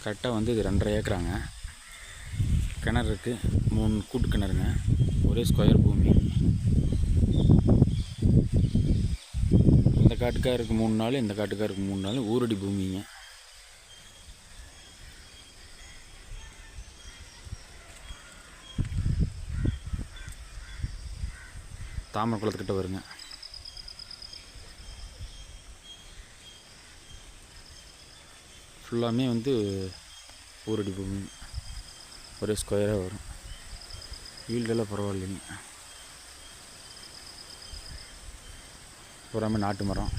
கரெக்டாக வந்து இது 2.5 ஏக்கராங்க. கிணறு இருக்குது, 3 கூட்டு கிணறுங்க, ஒரே ஸ்கொயர் பூமி. இந்த காட்டுக்காருக்கு 3 நாள், இந்த காட்டுக்காருக்கு 3 நாள், ஊரடி பூமிங்க. தாமரை குளத்துக்கிட்ட வருங்க. ஃபுல்லாமே வந்து ஊரடி பூமி, ஒரே ஸ்கொயராக வரும். ஈல்டெல்லாம் பரவாயில்லைங்க. பூராமே நாட்டு மரம்.